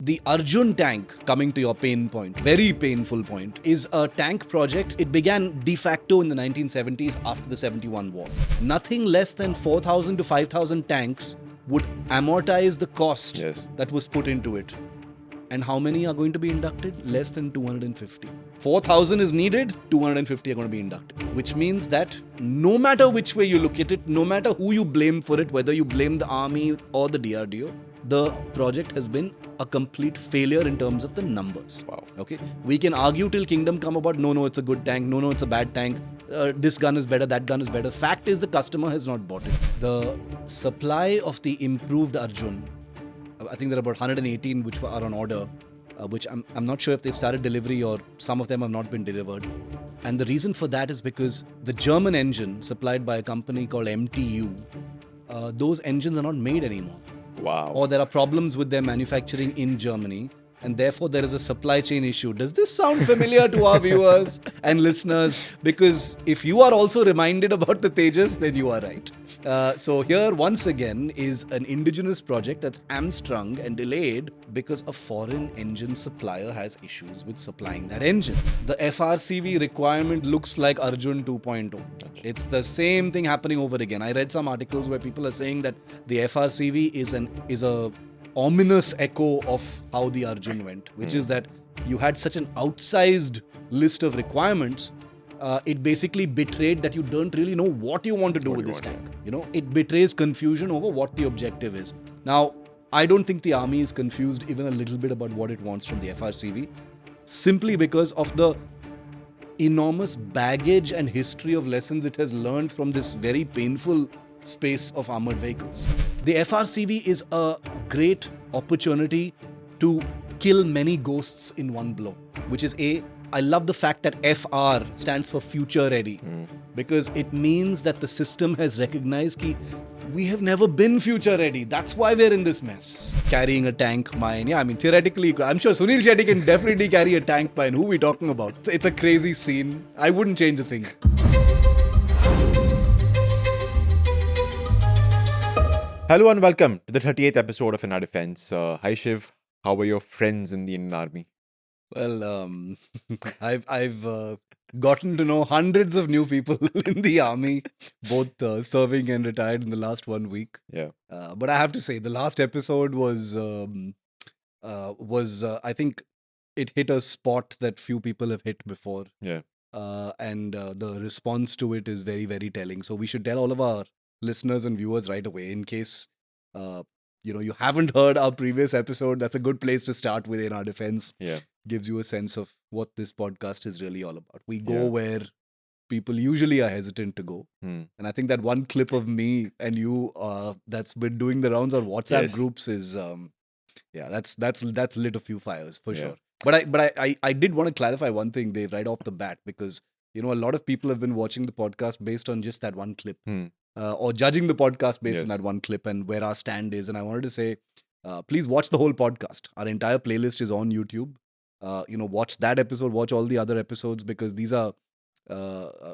The Arjun tank, coming to your pain point, very painful point, is a tank project. It began de facto in the 1970s after the 71 war. Nothing less than 4,000 to 5,000 tanks would amortize the cost that was put into it. And how many are going to be inducted? Less than 250. 4,000 is needed, 250 are going to be inducted. Which means that no matter which way you look at it, no matter who you blame for it, whether you blame the army or the DRDO, the project has been a complete failure in terms of the numbers. Wow. Okay. We can argue till kingdom come about, no, it's a good tank, no, it's a bad tank. This gun is better, that gun is better. Fact is the customer has not bought it. The supply of the improved Arjun, I think there are about 118 which are on order, which I'm not sure if they've started delivery or some of them have not been delivered. And the reason for that is because the German engine supplied by a company called MTU, those engines are not made anymore. Wow. Or there are problems with their manufacturing in Germany, and therefore there is a supply chain issue. Does this sound familiar to our viewers and listeners? Because if you are also reminded about the Tejas, then you are right. So here once again is an indigenous project that's hamstrung and delayed because a foreign engine supplier has issues with supplying that engine. The FRCV requirement looks like Arjun 2.0. It's the same thing happening over again. I read some articles where people are saying that the FRCV is a ominous echo of how the Arjun went, which is that you had such an outsized list of requirements. It basically betrayed that you don't really know what you want to do with this tank. You know, it betrays confusion over what the objective is. Now, I don't think the army is confused even a little bit about what it wants from the FRCV, simply because of the enormous baggage and history of lessons it has learned from this very painful space of armored vehicles. The FRCV is a great opportunity to kill many ghosts in one blow, which is I love the fact that FR stands for future ready, because it means that the system has recognized that we have never been future ready. That's why we're in this mess. Carrying a tank mine. Yeah, I mean, theoretically, I'm sure Sunil Shetty can definitely carry a tank mine. Who are we talking about? It's a crazy scene. I wouldn't change a thing. Hello and welcome to the 38th episode of In Our Defense. Hi Shiv, how are your friends in the Indian Army? Well, I've gotten to know hundreds of new people in the army, both serving and retired in the last 1 week. Yeah. But I have to say, the last episode was I think it hit a spot that few people have hit before. Yeah. And the response to it is very, very telling. So we should tell all of our listeners and viewers right away, in case you haven't heard our previous episode. That's a good place to start with. In Our Defense. Yeah. Gives you a sense of what this podcast is really all about. We go where people usually are hesitant to go. And I think that one clip of me and you that's been doing the rounds on WhatsApp groups is that's lit a few fires for sure. But I did want to clarify one thing, Dave, right off the bat, because a lot of people have been watching the podcast based on just that one clip. Or judging the podcast based on that one clip and where our stand is. And I wanted to say, please watch the whole podcast. Our entire playlist is on YouTube. Watch that episode, watch all the other episodes, because these are, the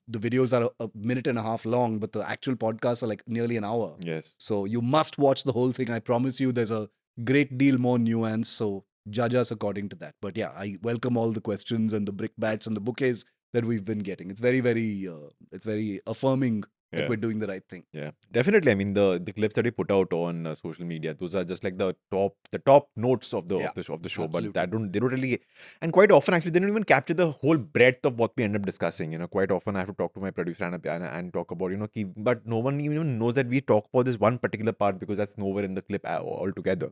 videos are a minute and a half long, but the actual podcasts are like nearly an hour. Yes. So you must watch the whole thing. I promise you there's a great deal more nuance. So judge us according to that. But yeah, I welcome all the questions and the brickbats and the bouquets that we've been getting. It's very, very, it's very affirming that we're doing the right thing. Yeah, definitely. I mean, the clips that we put out on social media, those are just like the top notes of the show. Absolutely. But they don't really, and quite often actually they don't even capture the whole breadth of what we end up discussing. Quite often I have to talk to my producer and talk about but no one even knows that we talk about this one particular part, because that's nowhere in the clip altogether.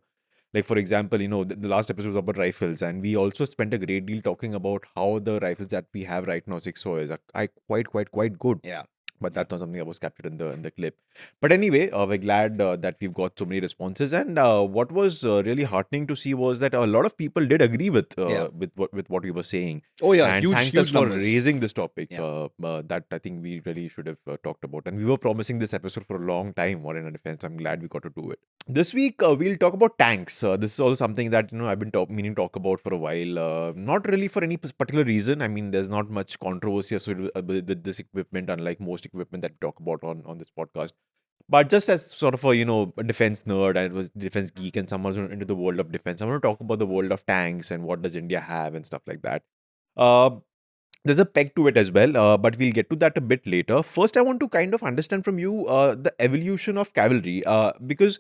Like, for example, the last episode was about rifles, and we also spent a great deal talking about how the rifles that we have right now, 6.0s, are quite good. Yeah. But that's not something that was captured in the clip. But anyway, we're glad that we've got so many responses. And what was really heartening to see was that a lot of people did agree with what we were saying. Oh yeah, and huge thanked us for numbers. raising this topic. Yeah. That I think we really should have talked about. And we were promising this episode for a long time. Or In Our Defense, I'm glad we got to do it. This week, we'll talk about tanks. This is also something that I've been meaning to talk about for a while. Not really for any particular reason. I mean, there's not much controversy with this equipment, unlike most equipment that we talk about on this podcast. But just as sort of a a defense nerd and was defense geek and someone who's into the world of defense, I want to talk about the world of tanks and what does India have and stuff like that. Uh, there's a peg to it as well, but we'll get to that a bit later. First, I want to kind of understand from you the evolution of cavalry, because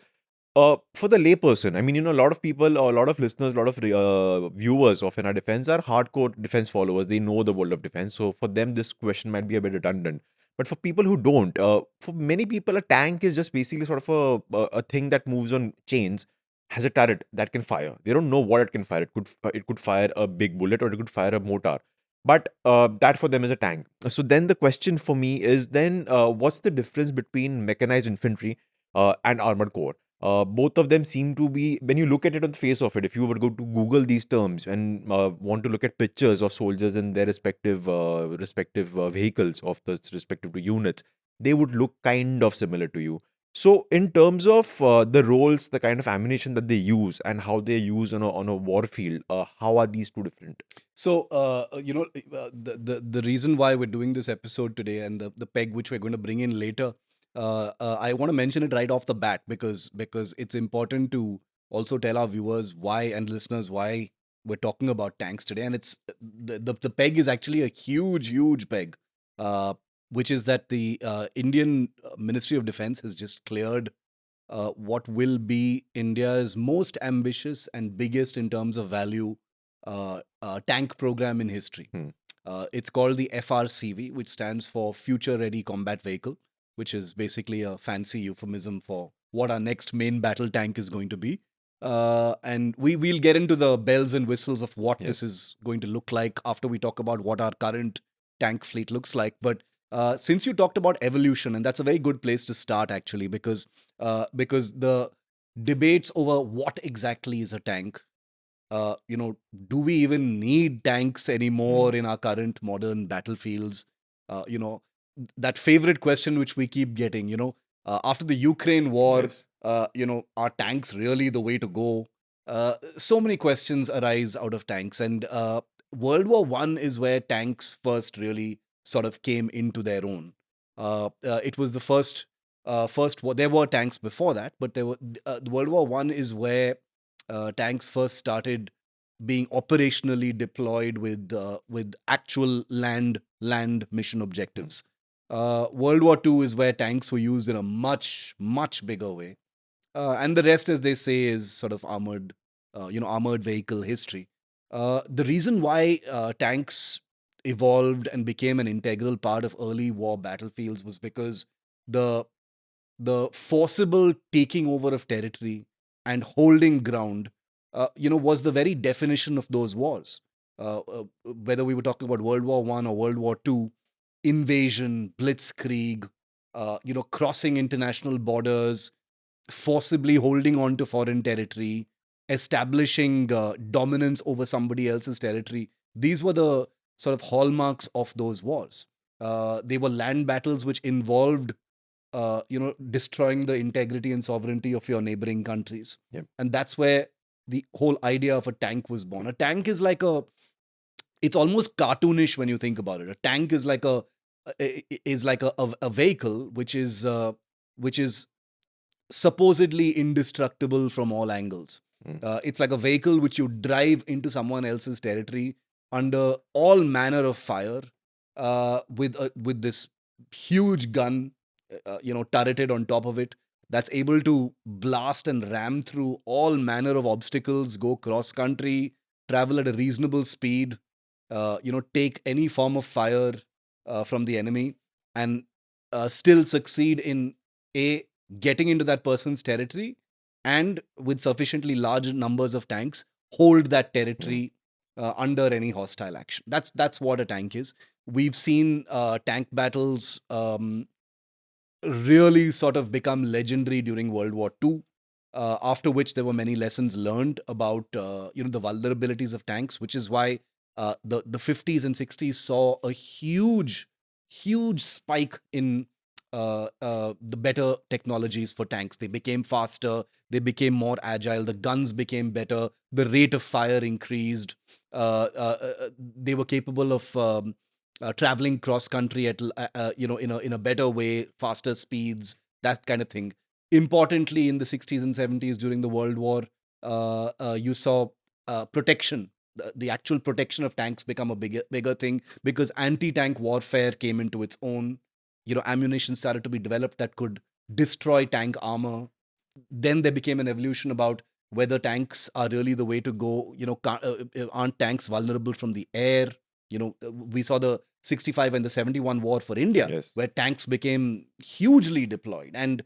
for the layperson, I mean, a lot of people, or a lot of listeners, a lot of viewers of our defense are hardcore defense followers. They know the world of defense. So for them, this question might be a bit redundant. But for people who don't, for many people, a tank is just basically sort of a thing that moves on chains, has a turret that can fire. They don't know what it can fire. It could fire a big bullet or it could fire a mortar. But that for them is a tank. So then the question for me is then what's the difference between mechanized infantry and armored corps? Both of them seem to be, when you look at it on the face of it, if you were to go to Google these terms and want to look at pictures of soldiers in their respective vehicles of the respective units, they would look kind of similar to you. So, in terms of the roles, the kind of ammunition that they use, and how they use on a war field, how are these two different? So, the reason why we're doing this episode today, and the peg which we're going to bring in later, I want to mention it right off the bat because it's important to also tell our viewers why, and listeners, why we're talking about tanks today. And it's the peg is actually a huge peg, uh, which is that the Indian Ministry of Defense has just cleared what will be India's most ambitious and biggest in terms of value tank program in history. Hmm. It's called the FRCV, which stands for Future Ready Combat Vehicle, which is basically a fancy euphemism for what our next main battle tank is going to be. And we'll get into the bells and whistles of what Yes. this is going to look like after we talk about what our current tank fleet looks like. But since you talked about evolution, and that's a very good place to start actually, because the debates over what exactly is a tank, do we even need tanks anymore in our current modern battlefields? That favorite question which we keep getting, after the Ukraine war, Yes. are tanks really the way to go? So many questions arise out of tanks. And World War One is where tanks first really sort of came into their own. It was the first war. There were tanks before that, but World War One is where tanks first started being operationally deployed with actual land mission objectives. World War Two is where tanks were used in a much bigger way, and the rest, as they say, is sort of armored vehicle history. The reason why tanks evolved and became an integral part of early war battlefields was because the the forcible taking over of territory and holding ground, was the very definition of those wars. Whether we were talking about World War One or World War Two, invasion, blitzkrieg, crossing international borders, forcibly holding on to foreign territory, establishing dominance over somebody else's territory. These were the sort of hallmarks of those wars. They were land battles which involved destroying the integrity and sovereignty of your neighboring countries. Yep. And that's where the whole idea of a tank was born. A tank is it's almost cartoonish when you think about it. A tank is like a vehicle which is supposedly indestructible from all angles. Mm. It's like a vehicle which you drive into someone else's territory under all manner of fire, with this huge gun, turreted on top of it, that's able to blast and ram through all manner of obstacles, go cross country, travel at a reasonable speed, take any form of fire from the enemy, and still succeed in a getting into that person's territory, and with sufficiently large numbers of tanks, hold that territory under any hostile action. That's what a tank is. We've seen tank battles really sort of become legendary during World War II. After which there were many lessons learned about the vulnerabilities of tanks, which is why the 50s and 60s saw a huge spike in the better technologies for tanks. They became faster, they became more agile, the guns became better, the rate of fire increased. They were capable of traveling cross country at in a better way, faster speeds, that kind of thing. Importantly, in the 60s and 70s during the World War, you saw protection. The actual protection of tanks become a bigger thing because anti-tank warfare came into its own. Ammunition started to be developed that could destroy tank armor. Then there became an evolution about whether tanks are really the way to go. Aren't tanks vulnerable from the air? We saw the 65 and the 71 war for India, Yes. where tanks became hugely deployed. And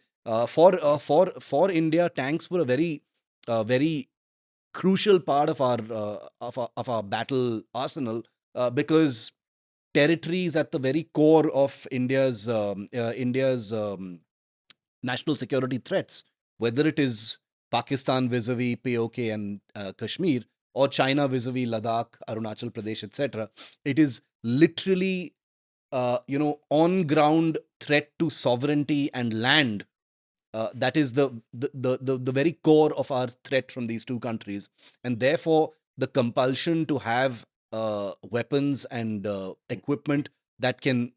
for India, tanks were a very crucial part of our battle arsenal, because territory is at the very core of India's national security threats, whether it is Pakistan vis-a-vis POK and Kashmir, or China vis-a-vis Ladakh, Arunachal Pradesh, etc. It is literally, on-ground threat to sovereignty and land. That is the very core of our threat from these two countries, and therefore the compulsion to have weapons and equipment that can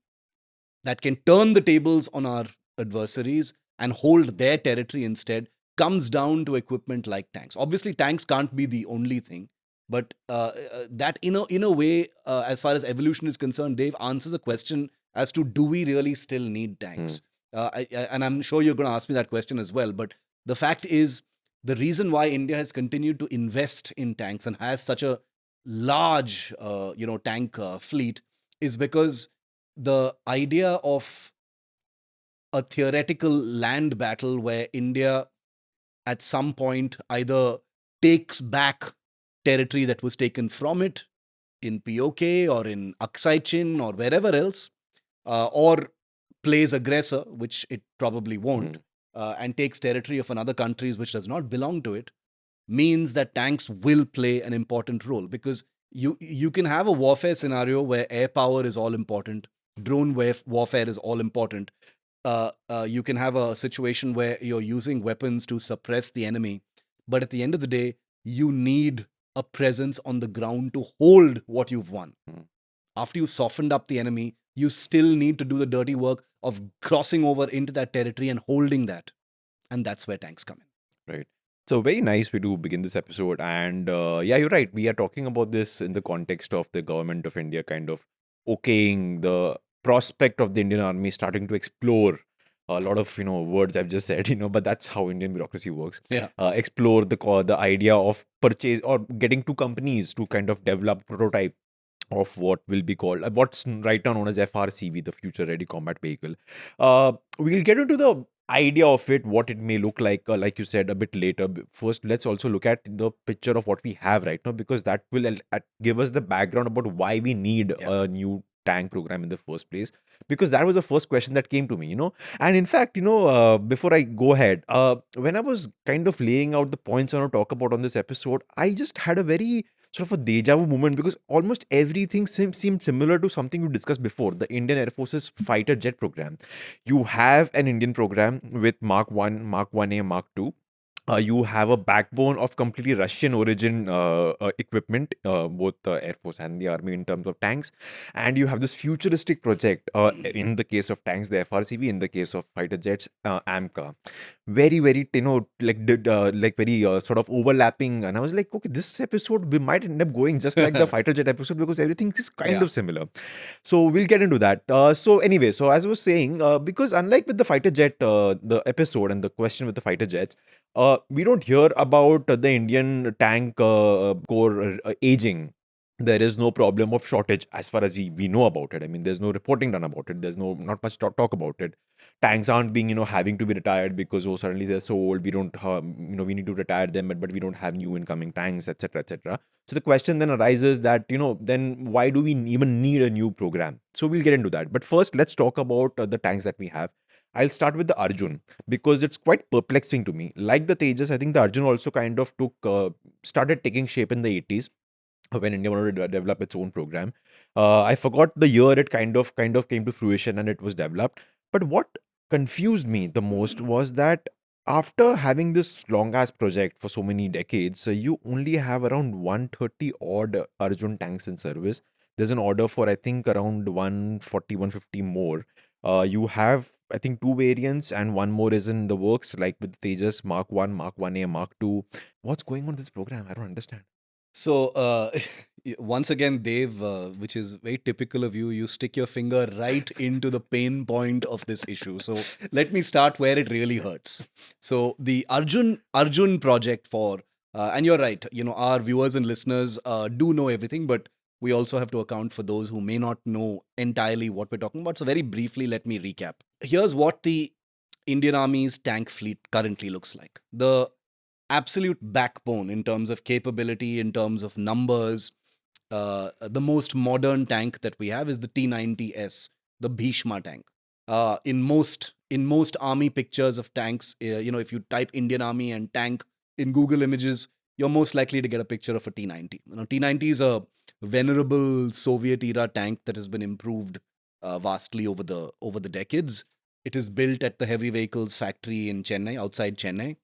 turn the tables on our adversaries and hold their territory instead comes down to equipment like tanks. Obviously, tanks can't be the only thing, but that in a way, as far as evolution is concerned, Dave answers a question as to, do we really still need tanks? And I'm sure you're going to ask me that question as well. But the fact is, the reason why India has continued to invest in tanks and has such a large, tank fleet is because the idea of a theoretical land battle where India at some point either takes back territory that was taken from it in POK or in Aksai Chin or wherever else, or plays aggressor, which it probably won't, and takes territory of another country which does not belong to it, means that tanks will play an important role, because you can have a warfare scenario where air power is all important, drone warfare is all important. You can have a situation where you're using weapons to suppress the enemy, but at the end of the day, you need a presence on the ground to hold what you've won. After you've softened up the enemy, you still need to do the dirty work of crossing over into that territory and holding that. And that's where tanks come in. Right. So very nice way to begin this episode. And yeah, you're right. We are talking about this in the context of the government of India kind of okaying the prospect of the Indian army starting to explore a lot of words I've just said, but that's how Indian bureaucracy works. Yeah. Explore the idea of purchase or getting two companies to kind of develop prototype of what will be called what's right now known as FRCV, the Future Ready Combat Vehicle. We'll get into the idea of it, what it may look like you said, a bit later. First, let's also look at the picture of what we have right now, because that will give us the background about why we need a new tank program in the first place, because that was the first question that came to me. And in fact, before I go ahead, when I was kind of laying out the points I want to talk about on this episode, I just had a very sort of a deja vu moment, because almost everything seemed similar to something we discussed before, the Indian Air Force's fighter jet program. You have an Indian program with Mark 1, Mark 1A, Mark 2. You have a backbone of completely Russian origin equipment, both the Air Force and the Army in terms of tanks. And you have this futuristic project, in the case of tanks, the FRCV, in the case of fighter jets, AMCA. Very, very, like very sort of overlapping. And I was like, okay, this episode, we might end up going just like the fighter jet episode, because everything is kind of similar. So we'll get into that. So anyway, so as I was saying, because unlike with the fighter jet, the episode and the question with the fighter jets, we don't hear about the Indian tank core aging. There is no problem of shortage as far as we know about it. I mean, there's no reporting done about it. There's not much talk about it. Tanks aren't being having to be retired because suddenly they're so old, we don't we need to retire them, but we don't have new incoming tanks, etc., etc. So the question then arises that then why do we even need a new program? So we'll get into that. But first, let's talk about the tanks that we have. I'll start with the Arjun, because it's quite perplexing to me. Like the Tejas, I think the Arjun also kind of started taking shape in the 80s when India wanted to develop its own program. I forgot the year it kind of came to fruition and it was developed. But what confused me the most was that after having this long ass project for so many decades, you only have around 130 odd Arjun tanks in service. There's an order for, I think, around 140, 150 more. You have, I think, two variants, and one more is in the works, like with Tejas Mark 1, Mark 1A, Mark 2. What's going on in this program? I don't understand. So, once again, Dave, which is very typical of you, you stick your finger right into the pain point of this issue. So, let me start where it really hurts. So, the Arjun project for, and you're right, our viewers and listeners do know everything, but we also have to account for those who may not know entirely what we're talking about. So, very briefly, let me recap. Here's what the Indian Army's tank fleet currently looks like. The absolute backbone in terms of capability, in terms of numbers. The most modern tank that we have is the T90S, the Bhishma tank. In most army pictures of tanks, if you type Indian Army and tank in Google Images, you're most likely to get a picture of a T90. T90 is a venerable Soviet era tank that has been improved vastly over the decades. It is built at the heavy vehicles factory in Chennai, outside Chennai,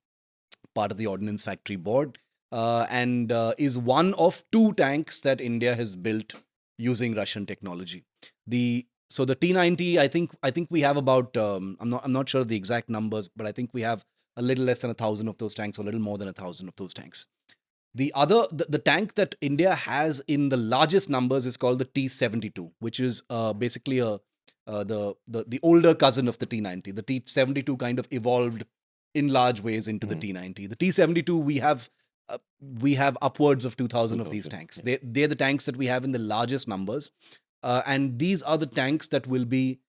part of the Ordnance Factory Board, and is one of two tanks that India has built using Russian technology. The T90, I think we have about I'm not sure of the exact numbers, but I think we have a little less than 1,000 of those tanks, or a little more than 1,000 of those tanks. The tank that India has in the largest numbers is called the T72, which is basically the older cousin of the T90. The T72 kind of evolved in large ways into the T90. The T72, we have upwards of 2,000 of these tanks. They're the tanks that we have in the largest numbers, and these are the tanks that will be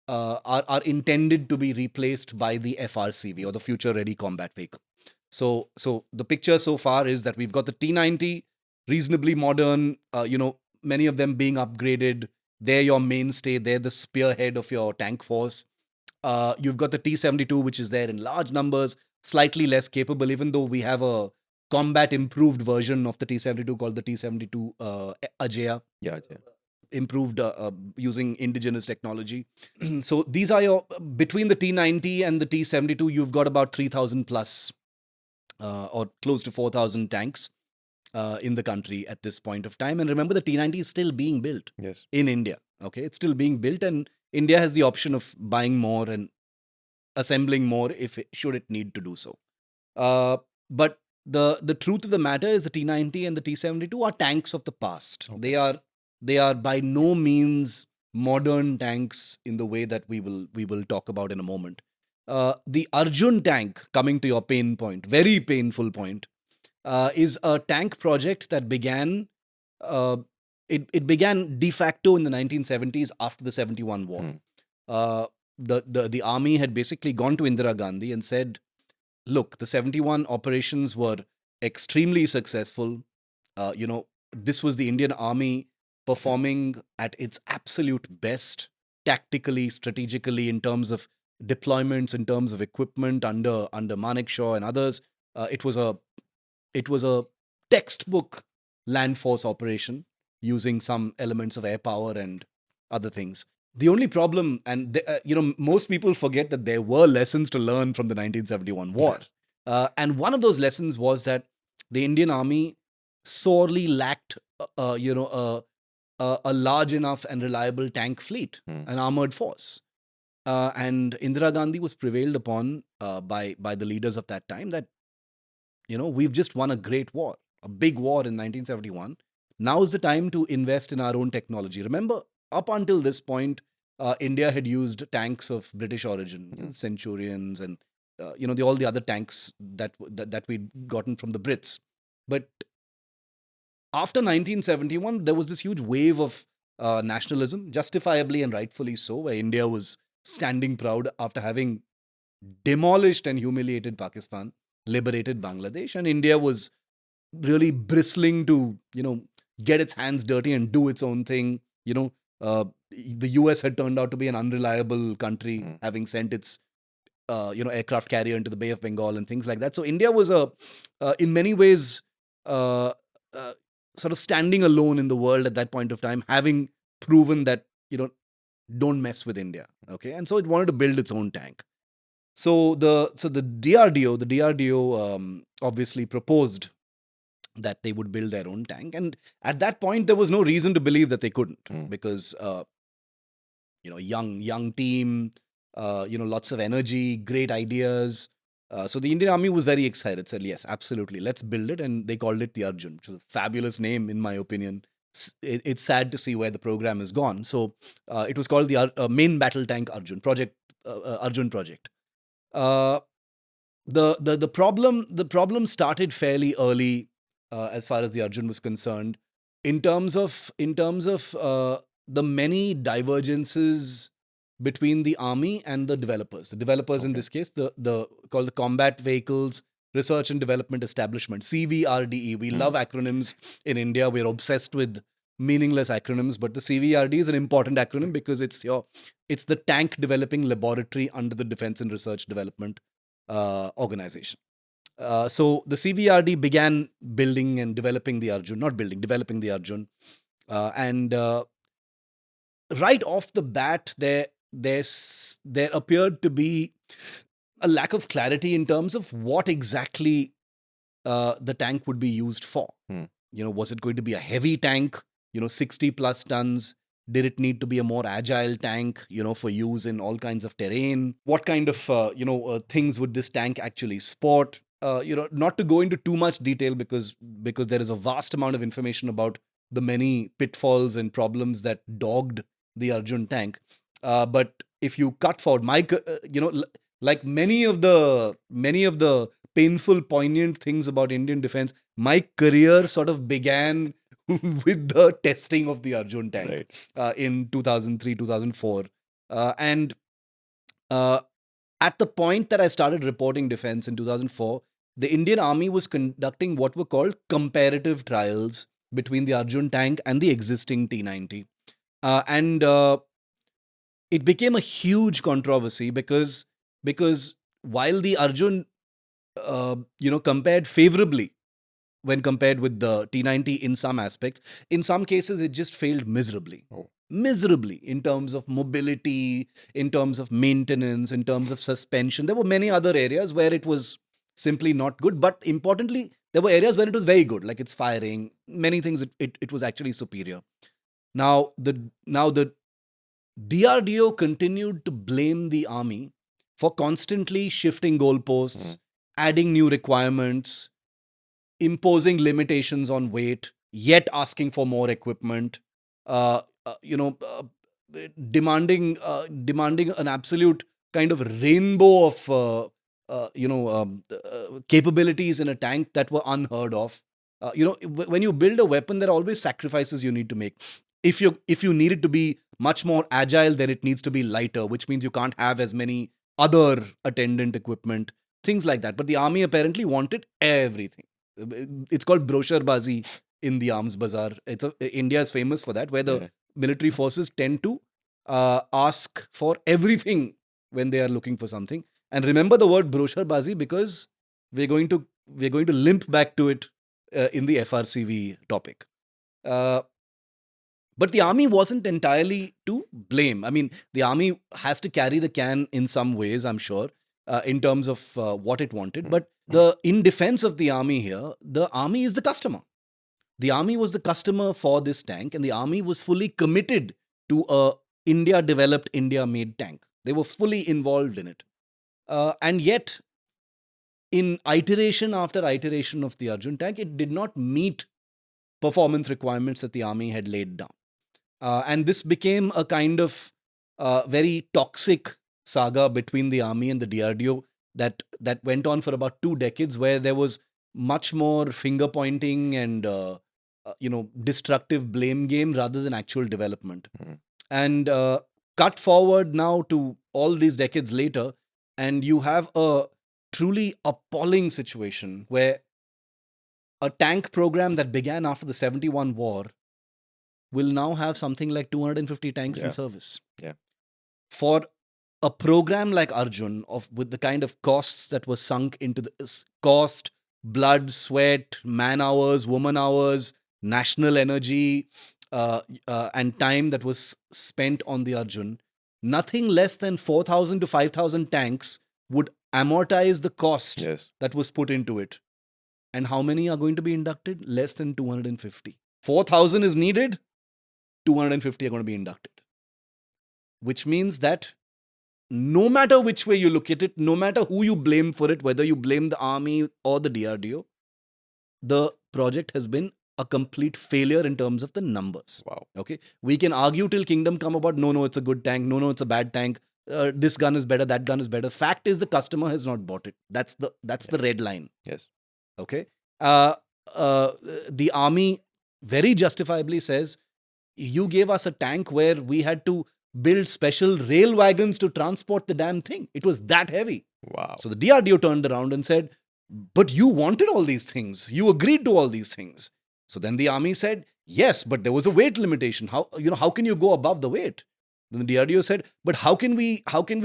are intended to be replaced by the FRCV, or the Future Ready Combat Vehicle. So the picture so far is that we've got the T90, reasonably modern, many of them being upgraded. They're your mainstay. They're the spearhead of your tank force. You've got the T72, which is there in large numbers, slightly less capable, even though we have a combat improved version of the T72 called the T72 Ajaya, Yeah. improved using indigenous technology. So these are between the T90 and the T72, you've got about 3,000 plus or close to 4,000 tanks in the country at this point of time. And remember, the T90 is still being built Yes. in India. Okay, it's still being built, and India has the option of buying more and assembling more should it need to do so. But the truth of the matter is the T90 and the T72 are tanks of the past. Okay. They are by no means modern tanks in the way that we will talk about in a moment. The Arjun tank, coming to your pain point, very painful point, is a tank project that began. It began de facto in the 1970s after the 71 war. The army had basically gone to Indira Gandhi and said, look, the 71 operations were extremely successful. This was the Indian Army performing at its absolute best, tactically, strategically, in terms of deployments, in terms of equipment under Manekshaw and others. It was a textbook land force operation using some elements of air power and other things. The only problem, and most people forget that there were lessons to learn from the 1971 war. And one of those lessons was that the Indian Army sorely lacked, a large enough and reliable tank fleet, an armored force. And Indira Gandhi was prevailed upon by the leaders of that time that, we've just won a great war, a big war in 1971. Now's the time to invest in our own technology. Remember, up until this point, India had used tanks of British origin, Centurions, and all the other tanks that we'd gotten from the Brits. But after 1971, there was this huge wave of nationalism, justifiably and rightfully so, where India was standing proud after having demolished and humiliated Pakistan, liberated Bangladesh, and India was really bristling to, get its hands dirty and do its own thing. The US had turned out to be an unreliable country, having sent its aircraft carrier into the Bay of Bengal and things like that. So India was in many ways sort of standing alone in the world at that point of time, having proven that don't mess with India. Okay, and so it wanted to build its own tank. So the DRDO obviously proposed that they would build their own tank, and at that point there was no reason to believe that they couldn't, because young team, lots of energy, great ideas. So the Indian Army was very excited, said, yes, absolutely, let's build it. And they called it the Arjun, which is a fabulous name, in my opinion. It's sad to see where the program has gone. So it was called the Main Battle Tank Arjun Project. Arjun Project. The problem started fairly early, as far as the Arjun was concerned, in terms of the many divergences between the army and the developers. The developers in Okay. this case, the called the Combat Vehicles Research and Development Establishment, CVRDE. We love acronyms in India. We're obsessed with meaningless acronyms, but the CVRD is an important acronym because it's the tank developing laboratory under the Defense and Research Development organization. So the CVRD began building and developing the Arjun, not building, developing the Arjun, and right off the bat, there appeared to be a lack of clarity in terms of what exactly the tank would be used for. Was it going to be a heavy tank, 60 plus tons? Did it need to be a more agile tank, for use in all kinds of terrain? What kind of, things would this tank actually sport? Not to go into too much detail because there is a vast amount of information about the many pitfalls and problems that dogged the Arjun tank. But if you cut forward, like many of the painful, poignant things about Indian defense, my career sort of began with the testing of the Arjun tank in 2003, 2004. And at the point that I started reporting defense in 2004, the Indian Army was conducting what were called comparative trials between the Arjun tank and the existing T-90. And it became a huge controversy because while the Arjun, compared favorably when compared with the T-90 in some aspects, in some cases it just failed miserably. Miserably in terms of mobility, in terms of maintenance, in terms of suspension. There were many other areas where it was simply not good, but importantly, there were areas where it was very good, like its firing, many things it was actually superior. Now the DRDO continued to blame the army for constantly shifting goalposts, adding new requirements, imposing limitations on weight, yet asking for more equipment, demanding an absolute kind of rainbow of capabilities in a tank that were unheard of. When you build a weapon, there are always sacrifices you need to make. If you need it to be much more agile, then it needs to be lighter, which means you can't have as many other attendant equipment, things like that. But the army apparently wanted everything. It's called brochure-bazi in the arms bazaar. India is famous for that, where the military forces tend to ask for everything when they are looking for something. And remember the word brochure-bazi because we're going to limp back to it in the FRCV topic. But the army wasn't entirely to blame. I mean, the army has to carry the can in some ways, I'm sure, in terms of what it wanted. But in defense of the army here, the army is the customer. The army was the customer for this tank, and the army was fully committed to a India-developed, India-made tank. They were fully involved in it. And yet, in iteration after iteration of the Arjun tank, it did not meet performance requirements that the army had laid down. And this became a kind of very toxic saga between the army and the DRDO that went on for about 2 decades, where there was much more finger pointing and destructive blame game rather than actual development. And cut forward now to all these decades later, and you have a truly appalling situation where a tank program that began after the 71 war will now have something like 250 tanks in service. For a program like Arjun, with the kind of costs that were sunk into the cost, blood, sweat, man hours, woman hours, national energy, and time that was spent on the Arjun, nothing less than 4,000 to 5,000 tanks would amortize the cost that was put into it. And how many are going to be inducted? Less than 250. 4,000 is needed, 250 are going to be inducted. which means that no matter which way you look at it, no matter who you blame for it, whether you blame the army or the DRDO, the project has been a complete failure in terms of the numbers. Wow. Okay, we can argue till kingdom come about no, it's a good tank, no, it's a bad tank. This gun is better, that gun is better. Fact is, the customer has not bought it. That's the red line. Yes. Okay, the army very justifiably says, you gave us a tank where we had to build special rail wagons to transport the damn thing. It was that heavy. Wow. So the DRDO turned around and said, but you wanted all these things. You agreed to all these things. So then the army said, yes, but there was a weight limitation. How can you go above the weight? Then the DRDO said, but how can we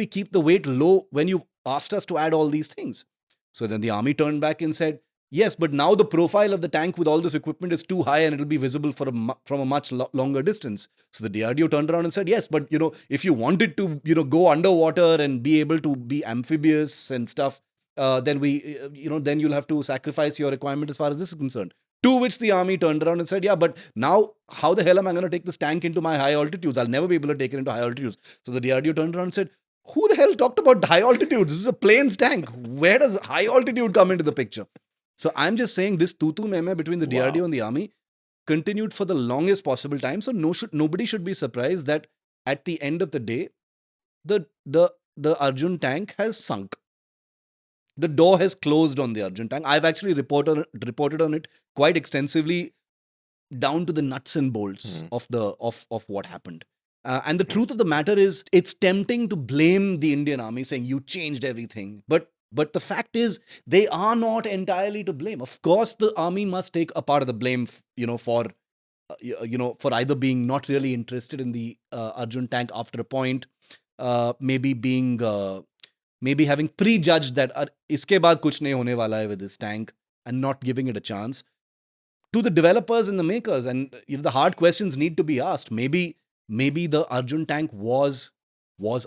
keep the weight low when you asked us to add all these things? So then the army turned back and said, yes, but now the profile of the tank with all this equipment is too high and it'll be visible from a much longer distance. So the DRDO turned around and said, yes, but if you wanted to go underwater and be able to be amphibious and stuff, then then you'll have to sacrifice your requirement as far as this is concerned. To which the army turned around and said, yeah, but now how the hell am I going to take this tank into my high altitudes? I'll never be able to take it into high altitudes. So the DRDO turned around and said, who the hell talked about high altitudes? This is a plains tank. Where does high altitude come into the picture? So I'm just saying this tutu meme between the DRDO and the army continued for the longest possible time. So nobody should be surprised that at the end of the day, the Arjun tank has sunk. The door has closed on the Arjun tank. I've actually reported on it quite extensively, down to the nuts and bolts of what happened. And the truth of the matter is, it's tempting to blame the Indian army, saying you changed everything. But the fact is, they are not entirely to blame. Of course, the army must take a part of the blame, for either being not really interested in the Arjun tank after a point, maybe having prejudged that iske baad kuch nahi hone wala hai with this tank, and not giving it a chance. To the developers and the makers, and the hard questions need to be asked. Maybe the Arjun tank was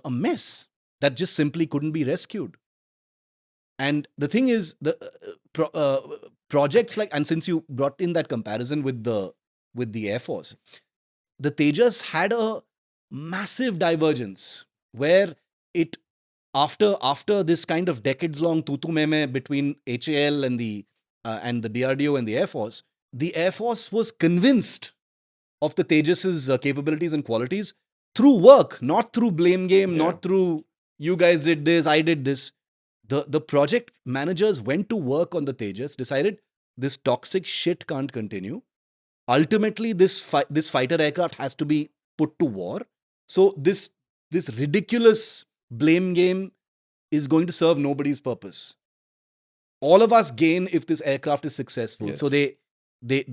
a mess that just simply couldn't be rescued. And the thing is, the projects like, and since you brought in that comparison with the Air Force, the Tejas had a massive divergence where it, after this kind of decades-long tutu meme between HAL and the DRDO and the Air Force was convinced of the Tejas's capabilities and qualities through work, not through blame game, not through you guys did this, I did this. The project managers went to work on the Tejas, decided this toxic shit can't continue. Ultimately, this fighter aircraft has to be put to war. So this ridiculous blame game is going to serve nobody's purpose. All of us gain if this aircraft is successful. Yes. So they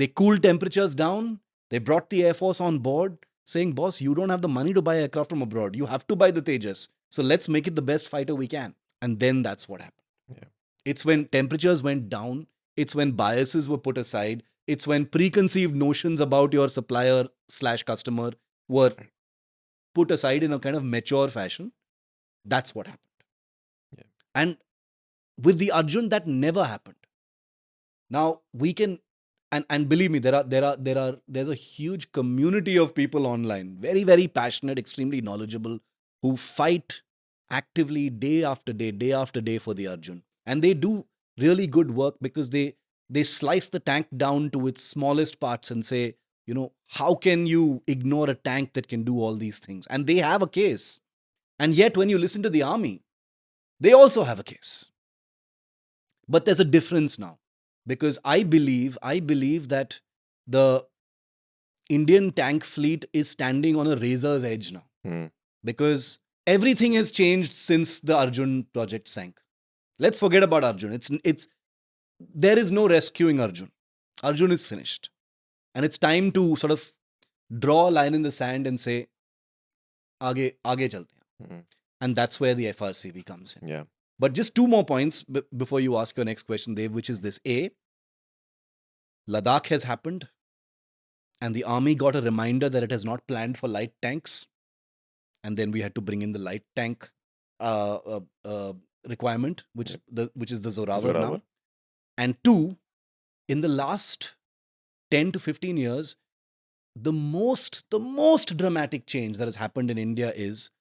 cooled temperatures down. They brought the Air Force on board, saying, boss, you don't have the money to buy aircraft from abroad. You have to buy the Tejas. So let's make it the best fighter we can. And then that's what happened. Yeah. It's when temperatures went down. It's when biases were put aside. It's when preconceived notions about your supplier/customer were put aside in a kind of mature fashion. That's what happened. Yeah. And with the Arjun, that never happened. Now we can, and believe me, there's a huge community of people online, very, very passionate, extremely knowledgeable, who fight actively day after day for the Arjun. And they do really good work because they slice the tank down to its smallest parts and say, how can you ignore a tank that can do all these things? And they have a case. And yet when you listen to the army, they also have a case. But there's a difference now, because I believe that the Indian tank fleet is standing on a razor's edge now. Because everything has changed since the Arjun project sank. Let's forget about Arjun. There is no rescuing Arjun. Arjun is finished. And it's time to sort of draw a line in the sand and say, aage chalte hain. And that's where the FRCV comes in. Yeah. But just two more points before you ask your next question, Dev, which is this. A, Ladakh has happened, and the army got a reminder that it has not planned for light tanks. And then we had to bring in the light tank requirement, which is the Zorawar now. And two, in the last 10 to 15 years, the most dramatic change that has happened in India is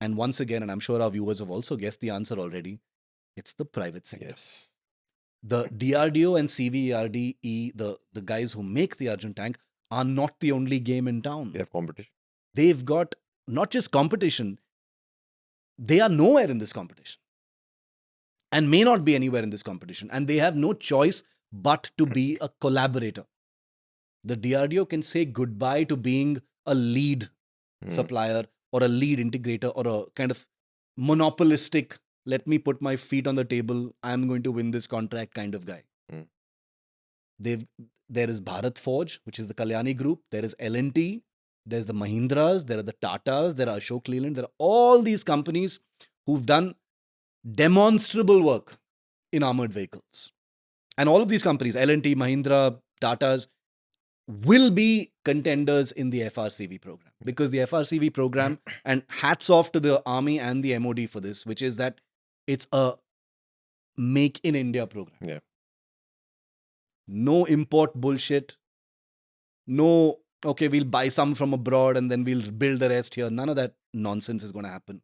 And once again, and I'm sure our viewers have also guessed the answer already, it's the private sector. Yes. The DRDO and CVRDE, the guys who make the Arjun tank, are not the only game in town. They have competition. They've got not just competition, they are nowhere in this competition and may not be anywhere in this competition. And they have no choice but to be a collaborator. The DRDO can say goodbye to being a lead supplier or a lead integrator or a kind of monopolistic, let me put my feet on the table, I'm going to win this contract kind of guy. There is Bharat Forge, which is the Kalyani group. There is L&T. There's the Mahindras. There are the Tatas. There are Ashok Leyland. There are all these companies who've done demonstrable work in armored vehicles. And all of these companies, L&T, Mahindra, Tatas, will be contenders in the FRCV program. Because the FRCV program, and hats off to the Army and the MOD for this, which is that it's a Make in India program. Yeah. No import bullshit. No, okay, we'll buy some from abroad and then we'll build the rest here. None of that nonsense is going to happen.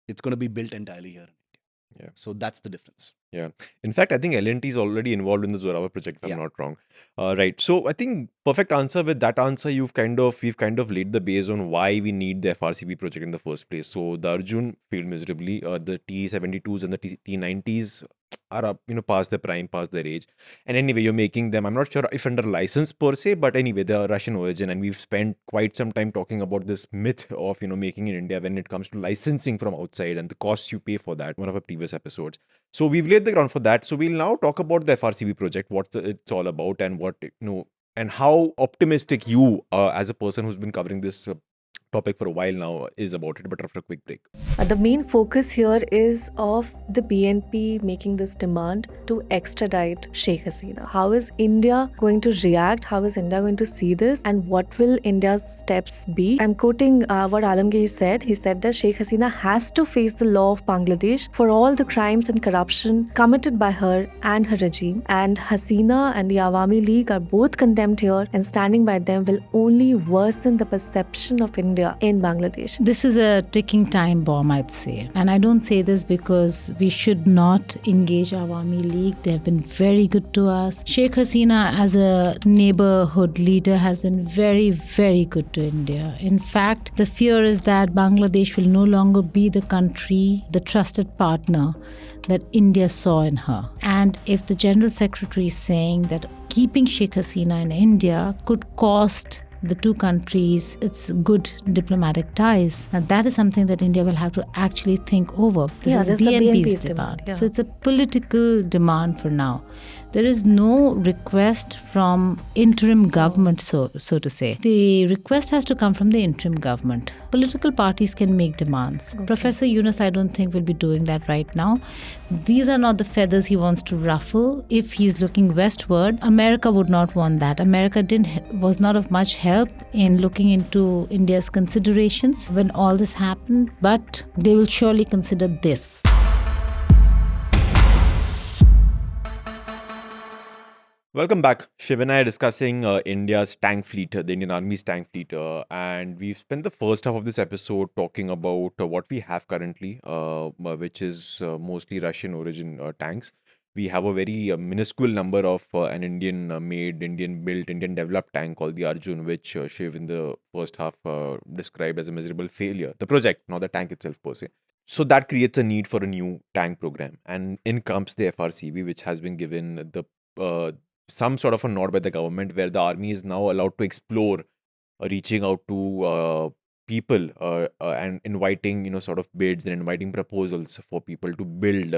It's going to be built entirely here in India. Yeah. So that's the difference. Yeah. In fact, I think L&T is already involved in the Zorawa project, if I'm not wrong. Right. So I think perfect answer. With that answer, we've kind of laid the base on why we need the FRCB project in the first place. So the Arjun failed miserably. The T-72s and the T-90s are up, past their prime, past their age. And anyway, you're making them, I'm not sure if under license per se, but anyway, they are Russian origin. And we've spent quite some time talking about this myth of, making in India when it comes to licensing from outside and the costs you pay for that, one of our previous episodes. So we've laid the ground for that. So we'll now talk about the FRCB project, what it's all about and what, and how optimistic you, as a person who's been covering this topic for a while now, is about it, but after a quick break. The main focus here is of the BNP making this demand to extradite Sheikh Hasina. How is India going to react? How is India going to see this? And what will India's steps be? I'm quoting what Alamgir said. He said that Sheikh Hasina has to face the law of Bangladesh for all the crimes and corruption committed by her and her regime. And Hasina and the Awami League are both condemned here, and standing by them will only worsen the perception of India in Bangladesh. This is a ticking time bomb, I'd say. And I don't say this because we should not engage Awami League. They have been very good to us. Sheikh Hasina as a neighborhood leader has been very, very good to India. In fact, the fear is that Bangladesh will no longer be the country, the trusted partner that India saw in her. And if the General Secretary is saying that keeping Sheikh Hasina in India could cost the two countries its good diplomatic ties, and that is something that India will have to actually think over. This is BNP's demand. Yeah. So it's a political demand for now. There is no request from interim government, so to say. The request has to come from the interim government. Political parties can make demands. Okay. Professor Yunus, I don't think, will be doing that right now. These are not the feathers he wants to ruffle. If he's looking westward, America would not want that. America was not of much help in looking into India's considerations when all this happened, but they will surely consider this. Welcome back. Shiv and I are discussing India's tank fleet, the Indian Army's tank fleet, and we've spent the first half of this episode talking about what we have currently, which is mostly Russian origin tanks. We have a very minuscule number of an Indian-made, Indian-built, Indian-developed tank called the Arjun, which Shiv in the first half described as a miserable failure. The project, not the tank itself per se. So that creates a need for a new tank program, and in comes the FRCV, which has been given the some sort of a nod by the government, where the army is now allowed to explore reaching out to people and inviting sort of bids and inviting proposals for people to build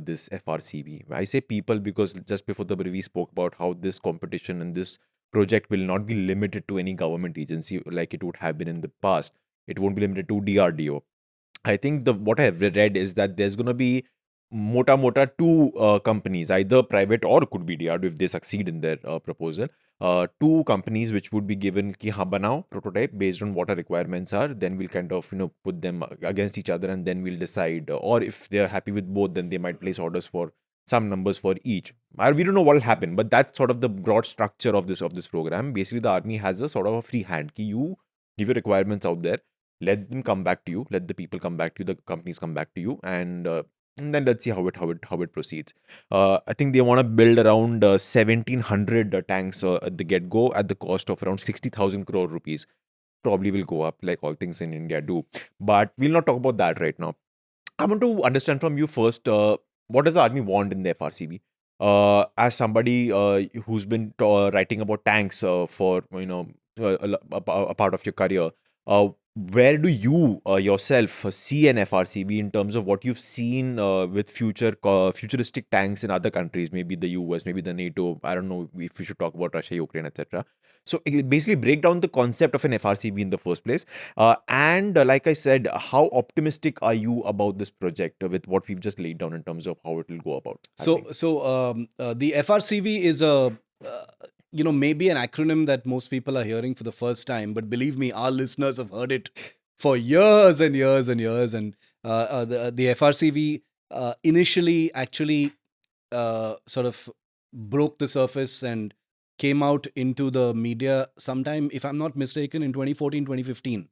this FRCV. I say people because just before the break we spoke about how this competition and this project will not be limited to any government agency like it would have been in the past. It won't be limited to DRDO. I think what I have read is that there's going to be mota two companies, either private or could be DRDO if they succeed in their proposal. Two companies which would be given ki haan banao prototype based on what our requirements are. Then we'll kind of put them against each other and then we'll decide. Or if they're happy with both, then they might place orders for some numbers for each. We don't know what will happen, but that's sort of the broad structure of this program. Basically, the army has a sort of a free hand. Ki you give your requirements out there. Let them come back to you. Let the people come back to you. The companies come back to you, and then let's see how it proceeds. I think they want to build around 1,700 tanks at the get go at the cost of around 60,000 crore rupees. Probably will go up like all things in India do. But we'll not talk about that right now. I want to understand from you first, what does the army want in the FRCB? As somebody who's been writing about tanks for a part of your career, where do you yourself see an FRCB in terms of what you've seen with futuristic tanks in other countries, maybe the US, maybe the NATO? I don't know if we should talk about Russia, Ukraine, etc. So basically break down the concept of an FRCB in the first place. And like I said, how optimistic are you about this project with what we've just laid down in terms of how it will go about? The FRCV is maybe an acronym that most people are hearing for the first time, but believe me, our listeners have heard it for years and years and years. And the FRCV initially actually sort of broke the surface and came out into the media sometime, if I'm not mistaken, in 2014, 2015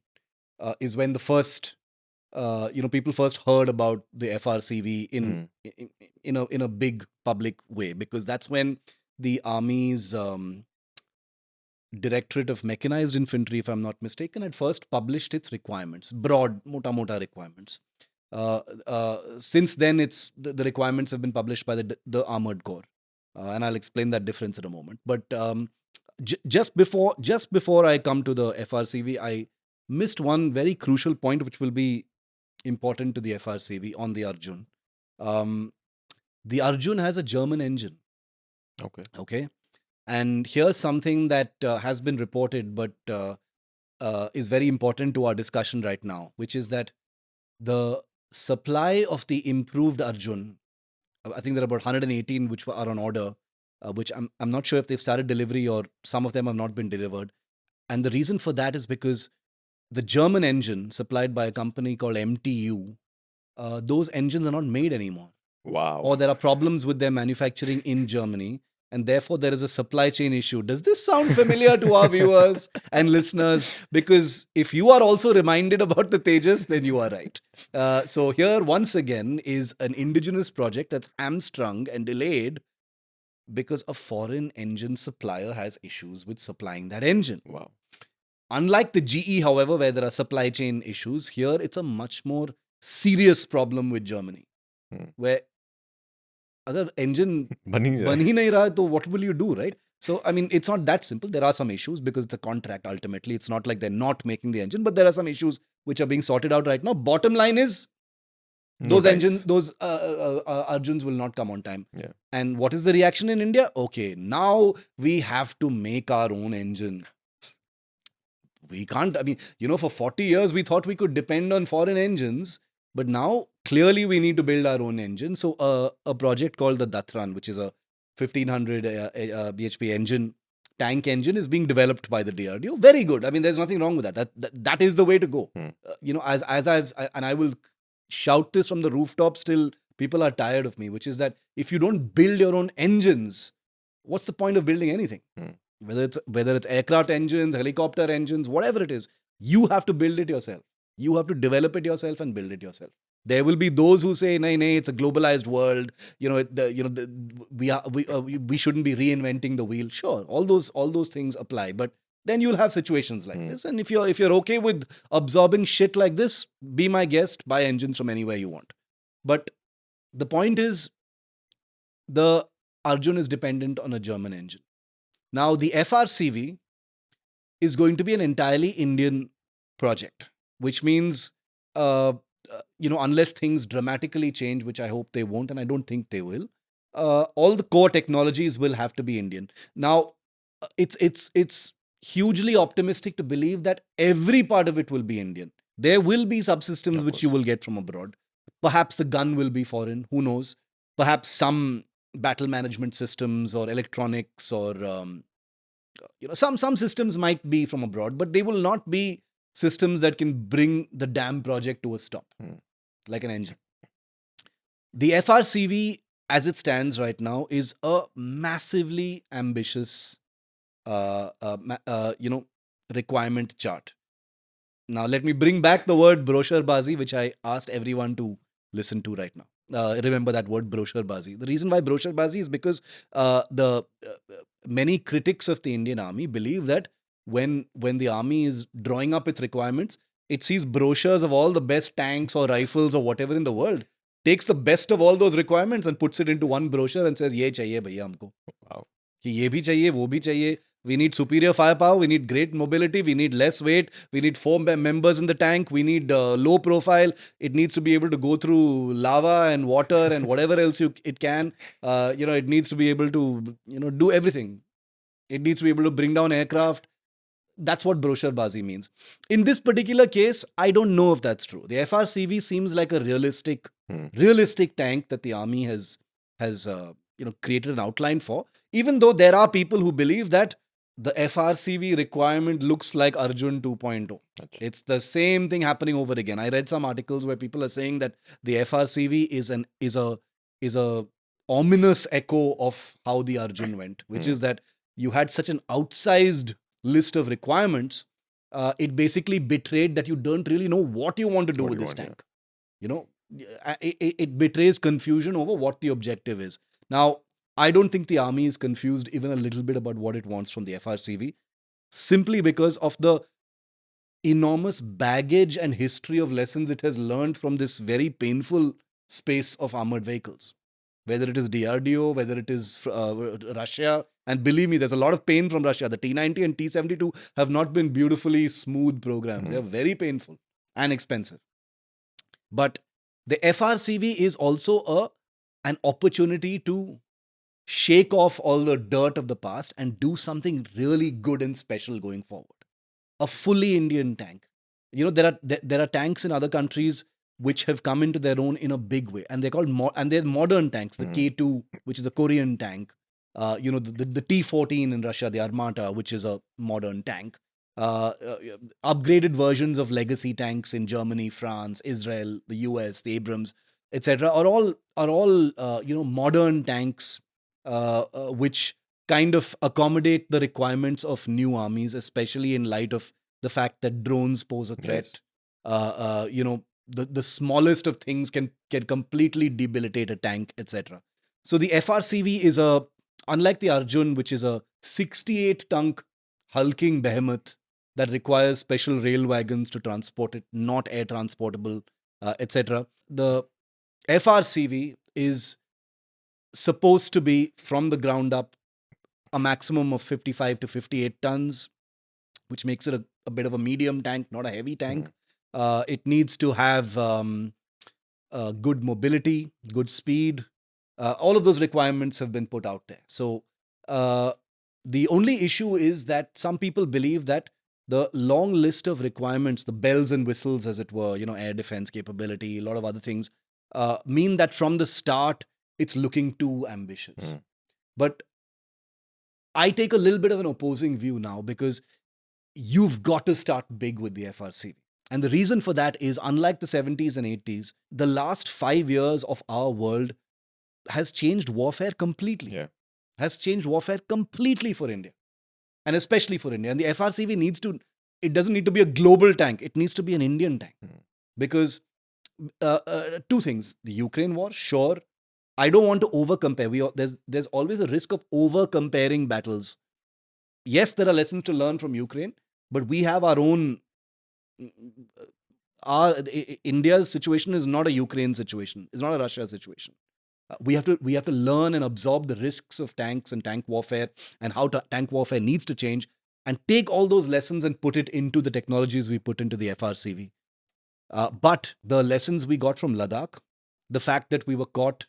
is when the first, people first heard about the FRCV in a big public way, because that's when the Army's Directorate of Mechanized Infantry, if I'm not mistaken, had first published its requirements, broad, mota requirements. Since then, the requirements have been published by the Armored Corps, and I'll explain that difference in a moment. But just before I come to the FRCV, I missed one very crucial point, which will be important to the FRCV on the Arjun. The Arjun has a German engine. Okay. And here's something that has been reported, but is very important to our discussion right now, which is that the supply of the improved Arjun, I think there are about 118 which are on order, which I'm not sure if they've started delivery or some of them have not been delivered. And the reason for that is because the German engine supplied by a company called MTU, those engines are not made anymore. Wow. Or there are problems with their manufacturing in Germany, and therefore there is a supply chain issue. Does this sound familiar to our viewers and listeners? Because if you are also reminded about the Tejas, then you are right. So here, once again, is an indigenous project that's hamstrung and delayed because a foreign engine supplier has issues with supplying that engine. Wow. Unlike the GE, however, where there are supply chain issues, here it's a much more serious problem with Germany, where अगर engine बन ही नहीं रहा तो what will you do, right? So, I mean, it's not that simple. There are some issues because it's a contract ultimately. It's not like they're not making the engine, but there are some issues which are being sorted out right now. Bottom line is, those Arjuns will not come on time. Yeah. And what is the reaction in India? Okay, now we have to make our own engine. We can't, I mean, for 40 years we thought we could depend on foreign engines, but now clearly we need to build our own engine. So a project called the Datran, which is a 1500 bhp engine, tank engine, is being developed by the DRDO. Very good. I mean, there's nothing wrong with that. That is the way to go. I will shout this from the rooftops till people are tired of me, which is that if you don't build your own engines, what's the point of building anything? Whether it's aircraft engines, helicopter engines, whatever it is, you have to build it yourself. You have to develop it yourself and build it yourself. There will be those who say, "Nay, it's a globalized world. We shouldn't be reinventing the wheel." Sure, all those things apply, but then you'll have situations like this. And if you're okay with absorbing shit like this, be my guest. Buy engines from anywhere you want. But the point is, the Arjun is dependent on a German engine. Now, the FRCV is going to be an entirely Indian project, which means, unless things dramatically change, which I hope they won't, and I don't think they will, all the core technologies will have to be Indian. Now, it's hugely optimistic to believe that every part of it will be Indian. There will be subsystems which you will get from abroad. Perhaps the gun will be foreign. Who knows? Perhaps some battle management systems or electronics or some systems might be from abroad, but they will not be systems that can bring the damn project to a stop, like an engine. The FRCV, as it stands right now, is a massively ambitious, requirement chart. Now, let me bring back the word brochure-bazi, which I asked everyone to listen to right now. Remember that word brochure-bazi. The reason why brochure-bazi is because the many critics of the Indian Army believe that when the Army is drawing up its requirements, it sees brochures of all the best tanks or rifles or whatever in the world, takes the best of all those requirements and puts it into one brochure and says, "Ye chahiye bhaiya humko." Wow. कि ये भी चाहिए, वो भी चाहिए. We need superior firepower. We need great mobility. We need less weight. We need 4 members in the tank. We need low profile. It needs to be able to go through lava and water and whatever else it can. It needs to be able to do everything. It needs to be able to bring down aircraft. That's what brochure-bazi means. In this particular case, I don't know if that's true. The FRCV seems like a realistic tank that the army has created an outline for. Even though there are people who believe that the FRCV requirement looks like Arjun 2.0. It's the same thing happening over again. I read some articles where people are saying that the FRCV is a ominous echo of how the Arjun went, which is that you had such an outsized list of requirements. It basically betrayed that you don't really know what you want to do with this tank. It betrays confusion over what the objective is. Now, I don't think the army is confused even a little bit about what it wants from the FRCV, simply because of the enormous baggage and history of lessons it has learned from this very painful space of armored vehicles. Whether it is DRDO, whether it is Russia, and believe me, there's a lot of pain from Russia. The T-90 and T-72 have not been beautifully smooth programs. They're very painful and expensive. But the FRCV is also an opportunity to shake off all the dirt of the past and do something really good and special going forward. A fully Indian tank. There are tanks in other countries which have come into their own in a big way, and they're called they're modern tanks. The K2, which is a Korean tank. The T-14 in Russia, the Armata, which is a modern tank. Upgraded versions of legacy tanks in Germany, France, Israel, the US, the Abrams, etc. are all modern tanks which kind of accommodate the requirements of new armies, especially in light of the fact that drones pose a threat. Yes. The smallest of things can completely debilitate a tank, etc. So the FRCV is unlike the Arjun, which is a 68-ton hulking behemoth that requires special rail wagons to transport it, not air transportable, etc. The FRCV is supposed to be, from the ground up, a maximum of 55 to 58 tons, which makes it a bit of a medium tank, not a heavy tank. It needs to have good mobility, good speed. All of those requirements have been put out there. So the only issue is that some people believe that the long list of requirements, the bells and whistles, as it were, air defense capability, a lot of other things, mean that from the start, it's looking too ambitious. But I take a little bit of an opposing view now, because you've got to start big with the FRCV. And the reason for that is, unlike the 70s and 80s, the last 5 years of our world has changed warfare completely. Yeah. Has changed warfare completely for India. And especially for India. And the FRCV it doesn't need to be a global tank. It needs to be an Indian tank. Because two things. The Ukraine war, sure. I don't want to over-compare. There's always a risk of over-comparing battles. Yes, there are lessons to learn from Ukraine, but we have our own... India's situation is not a Ukraine situation. It's not a Russia situation. We have to learn and absorb the risks of tanks and tank warfare, and how tank warfare needs to change, and take all those lessons and put it into the technologies we put into the FRCV. But the lessons we got from Ladakh, the fact that we were caught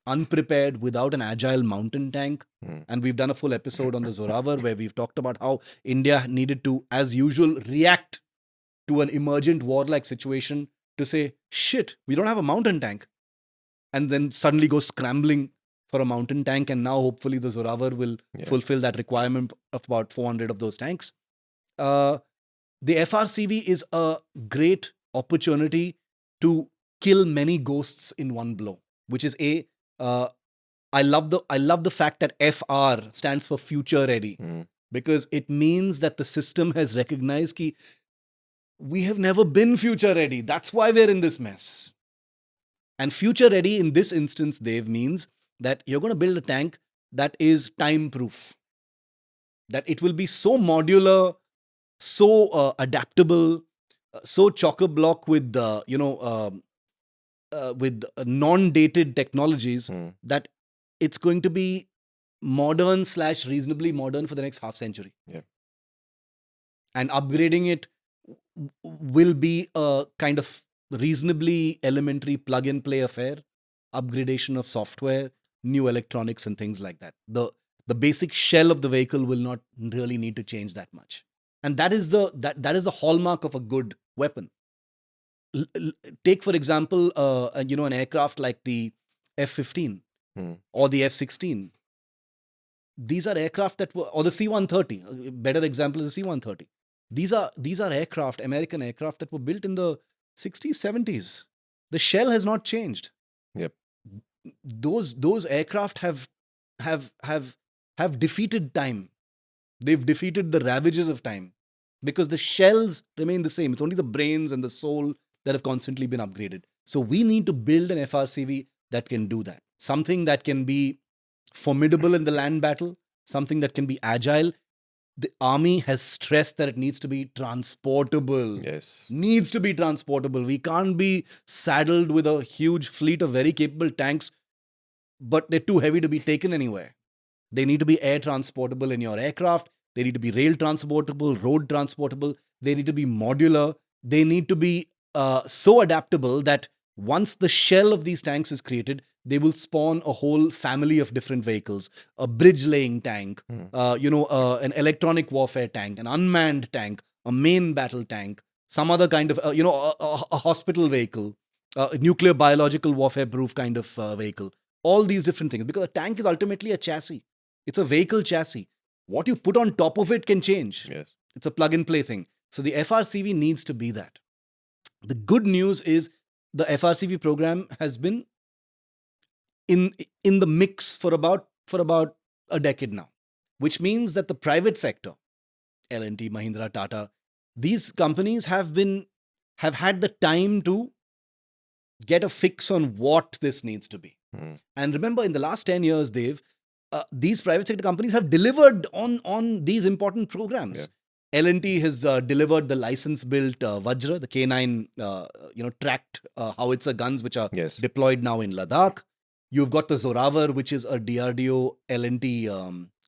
unprepared without an agile mountain tank, and we've done a full episode on the Zorawar where we've talked about how India needed to, as usual, react to an emergent warlike situation to say, shit, we don't have a mountain tank. And then suddenly go scrambling for a mountain tank, and now hopefully the Zorawar will fulfill that requirement of about 400 of those tanks. The FRCV is a great opportunity to kill many ghosts in one blow, which is I love the fact that FR stands for future ready. because it means that the system has recognized that we have never been future ready. That's why we're in this mess. And future ready in this instance, Dev, means that you're going to build a tank that is time proof, that it will be so modular, so adaptable, so chock-a-block with with non-dated technologies that it's going to be modern / reasonably modern for the next half century. Yeah. And upgrading it will be a kind of reasonably elementary plug-and-play affair, upgradation of software, new electronics and things like that. The basic shell of the vehicle will not really need to change that much. And that is the hallmark of a good weapon. Take, for example, an aircraft like the F-15 or the F-16. These are aircraft that were, or the C-130. A better example is the C-130. These are aircraft, American aircraft that were built in the 60s, 70s. The shell has not changed. Yep. Those aircraft have defeated time. They've defeated the ravages of time because the shells remain the same. It's only the brains and the soul that have constantly been upgraded. So we need to build an FRCV that can do that. Something that can be formidable in the land battle, something that can be agile. The army has stressed that it needs to be transportable. Yes. Needs to be transportable. We can't be saddled with a huge fleet of very capable tanks, but they're too heavy to be taken anywhere. They need to be air transportable in your aircraft. They need to be rail transportable, road transportable. They need to be modular. They need to be so adaptable that once the shell of these tanks is created, they will spawn a whole family of different vehicles. A bridge-laying tank, an electronic warfare tank, an unmanned tank, a main battle tank, some other kind of, a hospital vehicle, a nuclear biological warfare-proof kind of vehicle. All these different things. Because a tank is ultimately a chassis. It's a vehicle chassis. What you put on top of it can change. Yes. It's a plug-and-play thing. So the FRCV needs to be that. The good news is the FRCV program has been in the mix for about a decade now, which means that the private sector, L&T, Mahindra, Tata, these companies have had the time to get a fix on what this needs to be. And remember, in the last 10 years, Dev, these private sector companies have delivered on these important programs. Yeah. L&T has delivered the license-built Vajra, the K9, tracked howitzer guns, which are Yes. deployed now in Ladakh. You've got the Zorawar, which is a DRDO L&T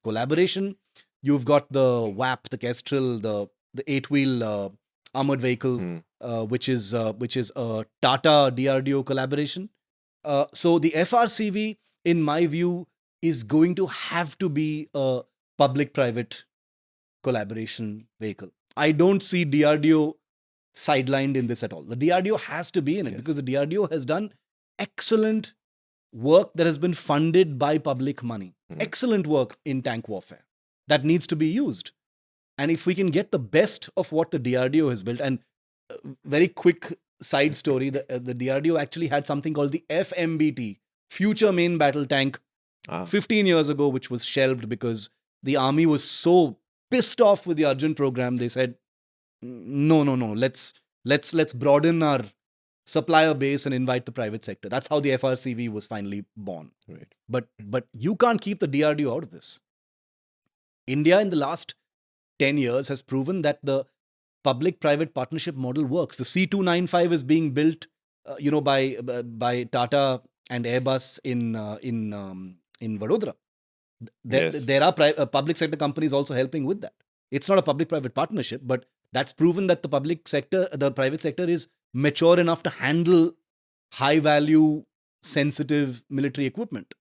collaboration. You've got the WAP, the Kestrel, the 8-wheel armored vehicle, which is a Tata DRDO collaboration. So the FRCV, in my view, is going to have to be a public-private collaboration vehicle. I don't see DRDO sidelined in this at all. The DRDO has to be in it because the DRDO has done excellent work that has been funded by public money. Excellent work in tank warfare that needs to be used. And if we can get the best of what the DRDO has built, and very quick side story, the DRDO actually had something called the FMBT, Future Main Battle Tank, 15 years ago, which was shelved because the army was so pissed off with the Arjun program. They said, no, let's broaden our supplier base and invite the private sector. That's how the FRCV was finally born. Right. But you can't keep the DRDO out of this. India in the last 10 years has proven that the public-private partnership model works. The C295 is being built, by Tata and Airbus in Vadodara. There are public sector companies also helping with that. It's not a public-private partnership, but that's proven that the private sector is mature enough to handle high-value, sensitive military equipment.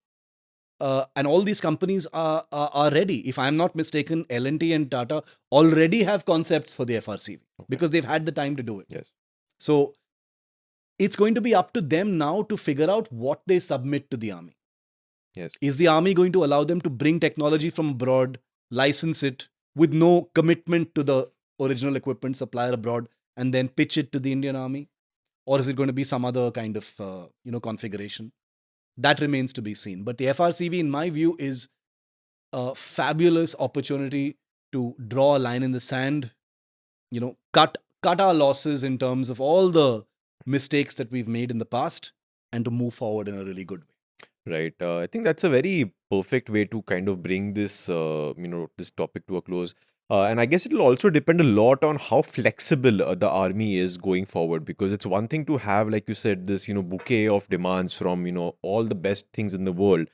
And all these companies are ready. If I'm not mistaken, L&T and Tata already have concepts for the FRCV because they've had the time to do it. Yes. So it's going to be up to them now to figure out what they submit to the army. Yes. Is the army going to allow them to bring technology from abroad, license it with no commitment to the original equipment supplier abroad, and then pitch it to the Indian army? Or is it going to be some other kind of configuration? That remains to be seen. But the FRCV, in my view, is a fabulous opportunity to draw a line in the sand, cut our losses in terms of all the mistakes that we've made in the past, and to move forward in a really good way. Right. I think that's a very perfect way to kind of bring this, this topic to a close. And I guess it'll also depend a lot on how flexible the army is going forward, because it's one thing to have, like you said, this, bouquet of demands from, all the best things in the world.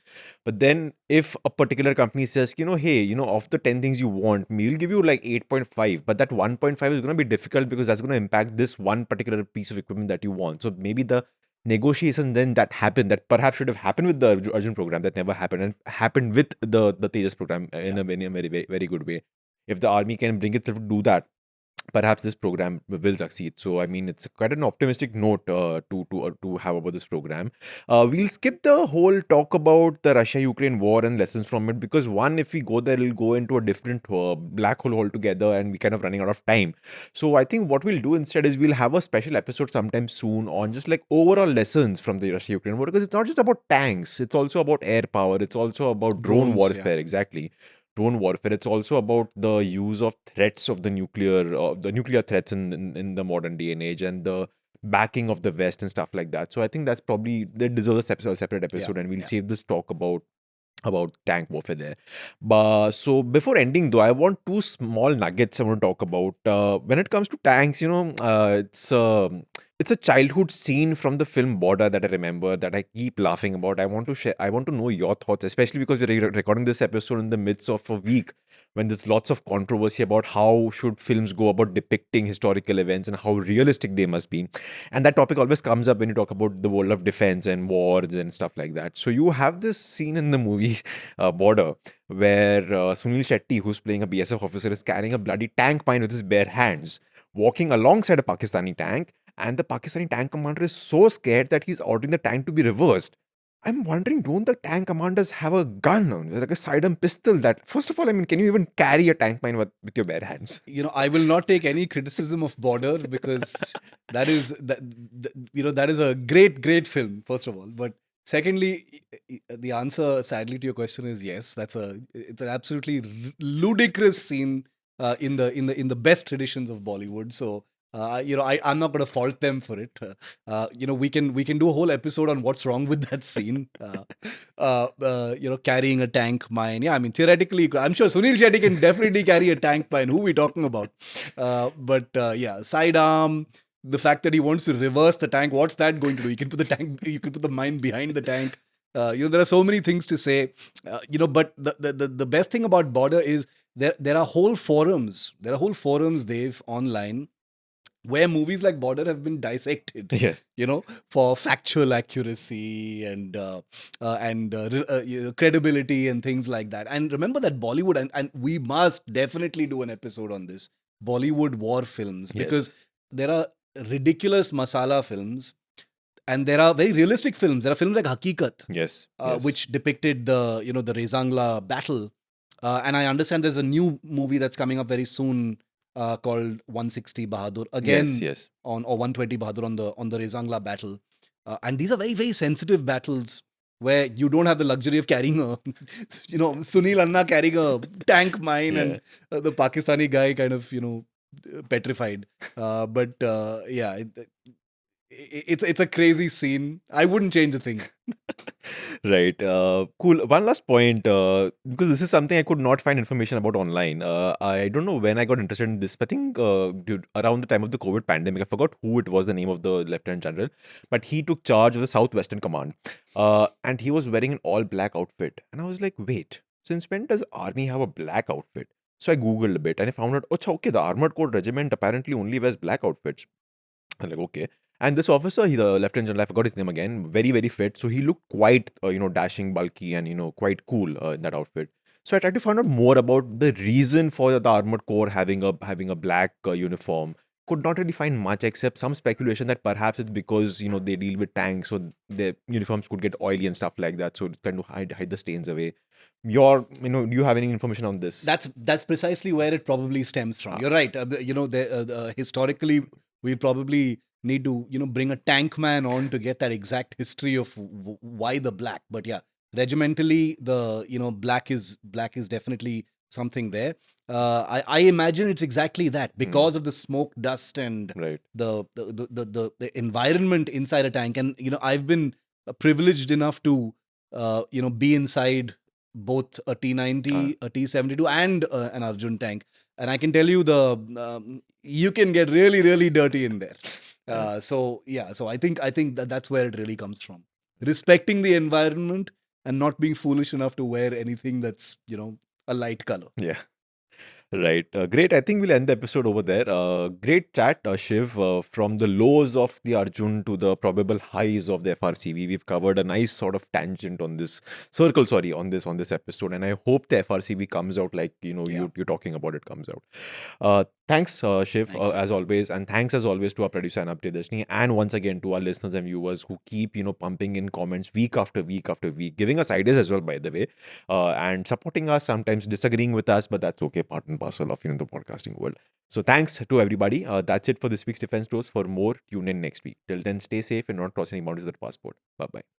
But then if a particular company says, hey, of the 10 things you want, we'll give you like 8.5, but that 1.5 is going to be difficult because that's going to impact this one particular piece of equipment that you want. So maybe the negotiation then that happened, that perhaps should have happened with the Arjun program, that never happened, and happened with the Tejas program in a very, very good way. If the army can bring itself to do that, perhaps this program will succeed. So I mean, it's quite an optimistic note to have about this program. We'll skip the whole talk about the Russia-Ukraine war and lessons from it, because one, if we go there, it'll go into a different black hole altogether, and we kind of running out of time. So I think what we'll do instead is we'll have a special episode sometime soon on just like overall lessons from the Russia-Ukraine war, because it's not just about tanks, it's also about air power, it's also about drone Drones, warfare. yeah. Exactly. Drone warfare. It's also about the use of threats of the nuclear threats in the modern day and age, and the backing of the West and stuff like that. So I think that deserves a separate episode, and we'll save this talk about tank warfare there. But so before ending though, I want two small nuggets I want to talk about. When it comes to tanks, it's a childhood scene from the film Border that I remember, that I keep laughing about. I want to share. I want to know your thoughts, especially because we're recording this episode in the midst of a week when there's lots of controversy about how should films go about depicting historical events and how realistic they must be. And that topic always comes up when you talk about the world of defense and wars and stuff like that. So you have this scene in the movie Border where Sunil Shetty, who's playing a BSF officer, is carrying a bloody tank mine with his bare hands, walking alongside a Pakistani tank. And the Pakistani tank commander is so scared that he's ordering the tank to be reversed. I'm wondering, don't the tank commanders have a gun, like a sidearm pistol? That, first of all, I mean, can you even carry a tank mine with your bare hands? I will not take any criticism of Border, because that is a great film, first of all. But secondly, the answer, sadly, to your question is yes. It's an absolutely ludicrous scene in the best traditions of Bollywood. So I'm not going to fault them for it. We can do a whole episode on what's wrong with that scene. Carrying a tank mine. Yeah, I mean, theoretically, I'm sure Sunil Shetty can definitely carry a tank mine. Who are we talking about? Sidearm. The fact that he wants to reverse the tank, what's that going to do? You can put the mine behind the tank. There are so many things to say. But the best thing about Border is there are whole forums. There are whole forums, Dev, online, where movies like Border have been dissected, for factual accuracy and credibility and things like that. And remember that Bollywood, and we must definitely do an episode on this, Bollywood war films, because there are ridiculous masala films, and there are very realistic films. There are films like Hakikat, which depicted the Rezangla battle. And I understand there's a new movie that's coming up very soon, called 160 Bahadur again, or 120 Bahadur on the Rezangla battle, and these are very, very sensitive battles where you don't have the luxury of carrying a Sunil Anna carrying a tank mine and the Pakistani guy kind of petrified. It's a crazy scene. I wouldn't change a thing. Right. Cool. One last point, because this is something I could not find information about online. I don't know when I got interested in this. I think around the time of the COVID pandemic, I forgot who it was, the name of the Lieutenant General, but he took charge of the Southwestern Command, and he was wearing an all-black outfit. And I was like, wait, since when does Army have a black outfit? So I Googled a bit and I found out, okay, the Armored Corps Regiment apparently only wears black outfits. I'm like, okay. And this officer, the Lieutenant General, I forgot his name again, very, very fit. So he looked quite, dashing, bulky, and, quite cool in that outfit. So I tried to find out more about the reason for the Armored Corps having a black uniform. Could not really find much, except some speculation that perhaps it's because, they deal with tanks, so their uniforms could get oily and stuff like that. So it's kind of hide the stains away. Do you have any information on this? That's precisely where it probably stems from. You're right. Historically, we probably need to bring a tank man on to get that exact history of why the black. But yeah, regimentally, the black is definitely something there. I imagine it's exactly that because of the smoke, dust, and Right. the environment inside a tank. And I've been privileged enough to be inside both a T90, a T72, and an Arjun tank. And I can tell you you can get really, really dirty in there. So I think that's where it really comes from. Respecting the environment and not being foolish enough to wear anything that's a light color. Yeah. Right. Great. I think we'll end the episode over there. Great chat, Shiv. From the lows of the Arjun to the probable highs of the FRCV, we've covered a nice sort of tangent on this circle. Sorry, on this episode, and I hope the FRCV comes out like you're talking about. It comes out. Thanks, Shiv, Thanks. as always, and thanks as always to our producer and Dashni, and once again to our listeners and viewers who keep pumping in comments week after week after week, giving us ideas as well, by the way, and supporting us, sometimes disagreeing with us, but that's okay, part and parcel of the podcasting world. So thanks to everybody. That's it for this week's Defense Dose. For more, tune in next week. Till then, stay safe and not cross any boundaries with the passport. Bye bye.